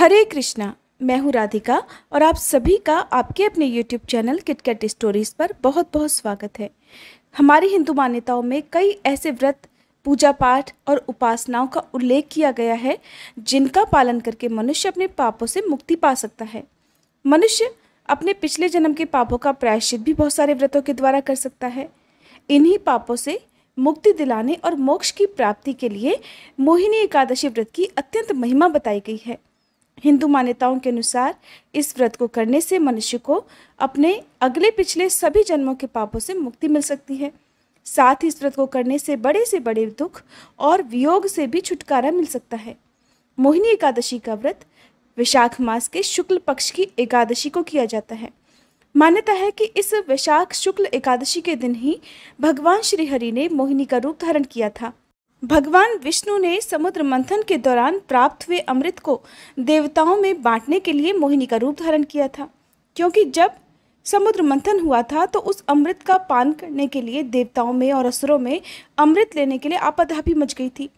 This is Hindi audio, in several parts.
हरे कृष्णा। मैं हूँ राधिका और आप सभी का आपके अपने YouTube चैनल किटकैट स्टोरीज पर बहुत बहुत स्वागत है। हमारी हिंदू मान्यताओं में कई ऐसे व्रत, पूजा पाठ और उपासनाओं का उल्लेख किया गया है जिनका पालन करके मनुष्य अपने पापों से मुक्ति पा सकता है। मनुष्य अपने पिछले जन्म के पापों का प्रायश्चित भी बहुत सारे व्रतों के द्वारा कर सकता है। इन्हीं पापों से मुक्ति दिलाने और मोक्ष की प्राप्ति के लिए मोहिनी एकादशी व्रत की अत्यंत महिमा बताई गई है। हिंदू मान्यताओं के अनुसार इस व्रत को करने से मनुष्य को अपने अगले पिछले सभी जन्मों के पापों से मुक्ति मिल सकती है। साथ ही इस व्रत को करने से बड़े दुख और वियोग से भी छुटकारा मिल सकता है। मोहिनी एकादशी का व्रत वैशाख मास के शुक्ल पक्ष की एकादशी को किया जाता है। मान्यता है कि इस वैशाख शुक्ल एकादशी के दिन ही भगवान श्री हरि ने मोहिनी का रूप धारण किया था। भगवान विष्णु ने समुद्र मंथन के दौरान प्राप्त हुए अमृत को देवताओं में बांटने के लिए मोहिनी का रूप धारण किया था, क्योंकि जब समुद्र मंथन हुआ था तो उस अमृत का पान करने के लिए देवताओं में और असुरों में अमृत लेने के लिए आपाधापी मच गई थी।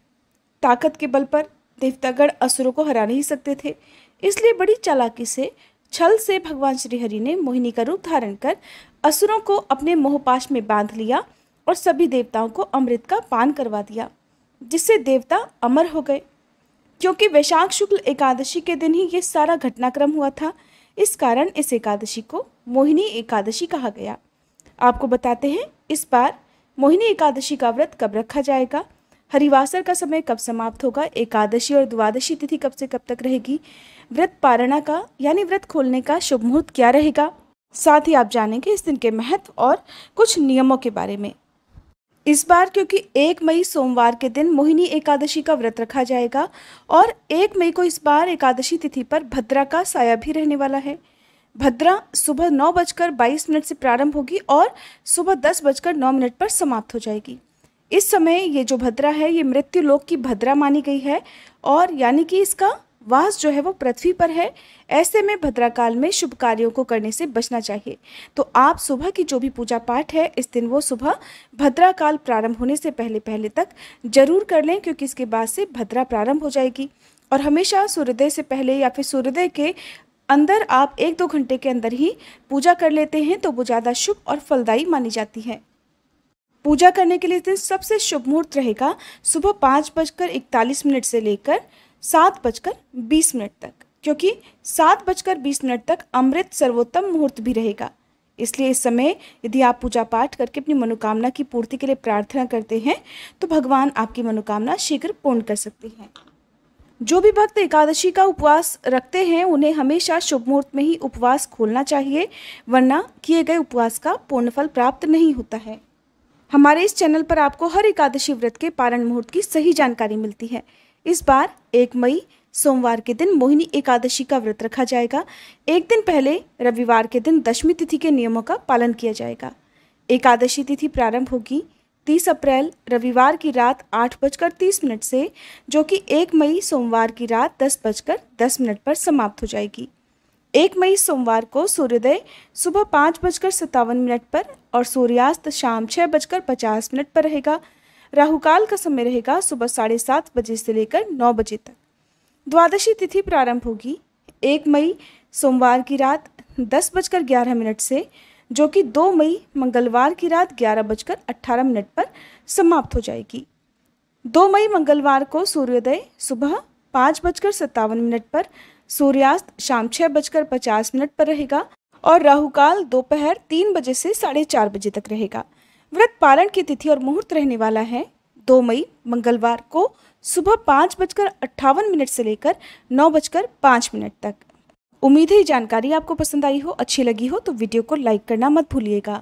ताकत के बल पर देवतागण असुरों को हरा नहीं सकते थे, इसलिए बड़ी चालाकी से छल से भगवान श्री हरि ने मोहिनी का रूप धारण कर असुरों को अपने मोहपाश में बांध लिया और सभी देवताओं को अमृत का पान करवा दिया, जिससे देवता अमर हो गए। क्योंकि वैशाख शुक्ल एकादशी के दिन ही ये सारा घटनाक्रम हुआ था, इस कारण इस एकादशी को मोहिनी एकादशी कहा गया। आपको बताते हैं इस बार मोहिनी एकादशी का व्रत कब रखा जाएगा, हरिवासर का समय कब समाप्त होगा, एकादशी और द्वादशी तिथि कब से कब तक रहेगी, व्रत पारणा का यानी व्रत खोलने का शुभ मुहूर्त क्या रहेगा। साथ ही आप जानेंगे इस दिन के महत्व और कुछ नियमों के बारे में। इस बार क्योंकि 1 मई सोमवार के दिन मोहिनी एकादशी का व्रत रखा जाएगा और 1 मई को इस बार एकादशी तिथि पर भद्रा का साया भी रहने वाला है। भद्रा सुबह 9:22 से प्रारंभ होगी और सुबह 10:09 पर समाप्त हो जाएगी। इस समय ये जो भद्रा है ये मृत्यु लोक की भद्रा मानी गई है और यानी कि इसका वास जो है वो पृथ्वी पर है। ऐसे में भद्रा काल में शुभ कार्यों को करने से बचना चाहिए। तो आप सुबह की जो भी पूजा पाठ है इस दिन वो सुबह भद्रा काल प्रारंभ होने से पहले तक जरूर कर लें, क्योंकि इसके बाद से भद्रा प्रारंभ हो जाएगी। और हमेशा सूर्योदय से पहले या फिर सूर्योदय के अंदर आप 1-2 घंटे के अंदर ही पूजा कर लेते हैं तो वो ज़्यादा शुभ और फलदायी मानी जाती है। पूजा करने के लिए इस दिन सबसे शुभ मुहूर्त रहेगा सुबह 5:41 से लेकर 7:20 तक, क्योंकि 7:20 तक अमृत सर्वोत्तम मुहूर्त भी रहेगा। इसलिए इस समय यदि आप पूजा पाठ करके अपनी मनोकामना की पूर्ति के लिए प्रार्थना करते हैं तो भगवान आपकी मनोकामना शीघ्र पूर्ण कर सकते हैं। जो भी भक्त एकादशी का उपवास रखते हैं उन्हें हमेशा शुभ मुहूर्त में ही उपवास खोलना चाहिए, वरना किए गए उपवास का पूर्ण फल प्राप्त नहीं होता है। हमारे इस चैनल पर आपको हर एकादशी व्रत के पारण मुहूर्त की सही जानकारी मिलती है। इस बार 1 मई सोमवार के दिन मोहिनी एकादशी का व्रत रखा जाएगा। एक दिन पहले रविवार के दिन दशमी तिथि के नियमों का पालन किया जाएगा। एकादशी तिथि प्रारंभ होगी 30 अप्रैल रविवार की रात 8:30 से, जो कि 1 मई सोमवार की रात 10:10 पर समाप्त हो जाएगी। 1 मई सोमवार को सूर्योदय सुबह 5:57 पर और सूर्यास्त शाम 6:50 पर रहेगा। राहुकाल का समय रहेगा सुबह 7:30 बजे से लेकर 9 बजे तक। द्वादशी तिथि प्रारंभ होगी 1 मई सोमवार की रात 10:11 से, जो कि 2 मई मंगलवार की रात 11:18 पर समाप्त हो जाएगी। 2 मई मंगलवार को सूर्योदय सुबह 5:57 पर, सूर्यास्त शाम 6:50 पर रहेगा और राहुकाल दोपहर 3 बजे से 4:30 बजे तक रहेगा। व्रत पारण की तिथि और मुहूर्त रहने वाला है 2 मई मंगलवार को सुबह 5:58 से लेकर 9:05 तक। उम्मीद है ये जानकारी आपको पसंद आई हो, अच्छी लगी हो तो वीडियो को लाइक करना मत भूलिएगा।